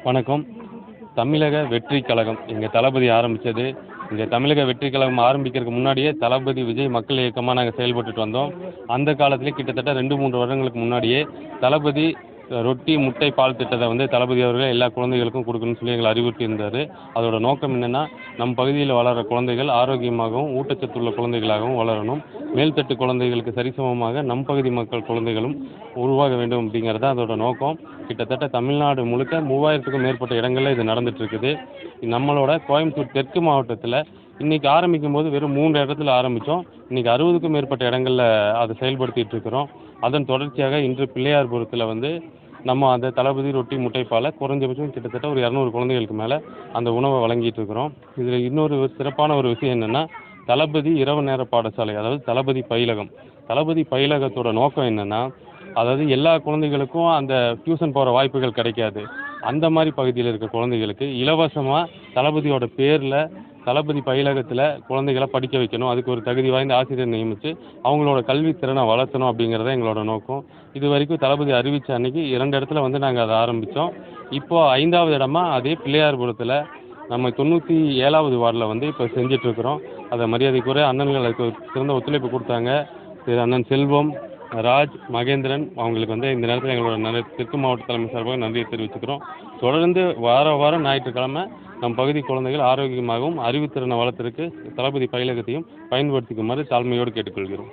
வணக்கம். தமிழக வெற்றி கழகம் எங்கள் தளபதி ஆரம்பித்தது. இந்த தமிழக வெற்றி கழகம் ஆரம்பிக்கிறதுக்கு முன்னாடியே தளபதி விஜய் மக்கள் இயக்கமாக நாங்கள் செயல்பட்டுட்டு வந்தோம். அந்த காலத்திலே கிட்டத்தட்ட 2-3 வருடங்களுக்கு முன்னாடியே தளபதி ரொட்டி முட்டை பால் திட்டத்தை வந்து தளபதி அவர்கள் எல்லா குழந்தைகளுக்கும் கொடுக்கணும்னு சொல்லி எங்களை அறிவுறுத்தியிருந்தார். அதோட நோக்கம் என்னென்னா, நம் பகுதியில் வளர்கிற குழந்தைகள் ஆரோக்கியமாகவும் ஊட்டச்சத்துள்ள குழந்தைகளாகவும் வளரணும். மேல்தட்டு குழந்தைகளுக்கு சரிசமமாக நம் பகுதி மக்கள் குழந்தைகளும் உருவாக வேண்டும் அப்படிங்கிறது அதோட நோக்கம். கிட்டத்தட்ட தமிழ்நாடு முழுக்க 3000க்கும் மேற்பட்ட இடங்களில் இது நடந்துகிட்ருக்குது. நம்மளோட கோயம்புத்தூர் தெற்கு மாவட்டத்தில் இன்றைக்கி ஆரம்பிக்கும் போது வெறும் 3 இடத்துல ஆரம்பித்தோம். இன்றைக்கி 60க்கும் மேற்பட்ட இடங்களில் அதை செயல்படுத்திகிட்டு இருக்கிறோம். அதன் தொடர்ச்சியாக இன்று பிள்ளையார்புரத்தில் வந்து நம்ம அந்த தளபதி ரொட்டி முட்டைப்பாலை குறைஞ்சபட்சம் கிட்டத்தட்ட ஒரு 200 குழந்தைகளுக்கு மேலே அந்த உணவை வழங்கிட்டு இருக்கிறோம். இதில் இன்னொரு சிறப்பான ஒரு விஷயம் என்னென்னா, தளபதி இரவு நேர பாடசாலை, அதாவது தளபதி பயிலகம். தளபதி பயிலகத்தோட நோக்கம் என்னென்னா, அதாவது எல்லா குழந்தைகளுக்கும் அந்த டியூஷன் போகிற வாய்ப்புகள் கிடைக்காது. அந்த மாதிரி பகுதியில் இருக்க குழந்தைகளுக்கு இலவசமாக தளபதியோட பேரில் தளபதி பயிலகத்தில் குழந்தைகளை படிக்க வைக்கணும். அதுக்கு ஒரு தகுதி வாய்ந்த ஆசிரியர் நியமித்து அவங்களோட கல்வித்திறனை வளர்த்தணும் அப்படிங்கிறத எங்களோட நோக்கம். இது வரைக்கும் தளபதி அறிவித்த அன்றைக்கி 2 இடத்துல வந்து நாங்கள் அதை ஆரம்பித்தோம். இப்போது 5வது இடமா அதே பிள்ளையார்புரத்தில் நம்ம 97வது வார்டில் வந்து இப்போ செஞ்சிட்ருக்கிறோம். அதை மரியாதைக்குரிய அண்ணன்கள் அதுக்கு சிறந்த ஒத்துழைப்பு கொடுத்தாங்க. அண்ணன் செல்வம், ராஜ், மகேந்திரன் அவங்களுக்கு வந்து இந்த நேரத்தில் எங்களோட தெற்கு மாவட்ட தலைமை சார்பாக நன்றியை தெரிவிச்சுக்கிறோம். தொடர்ந்து வாரம் ஞாயிற்றுக்கிழமை நம் பகுதி குழந்தைகள் ஆரோக்கியமாகவும் அறிவுத்திறனை வளர்த்துறதுக்கு தளபதி பயிலகத்தையும் பயன்படுத்திக்குமாறு தாழ்மையோடு கேட்டுக்கொள்கிறோம்.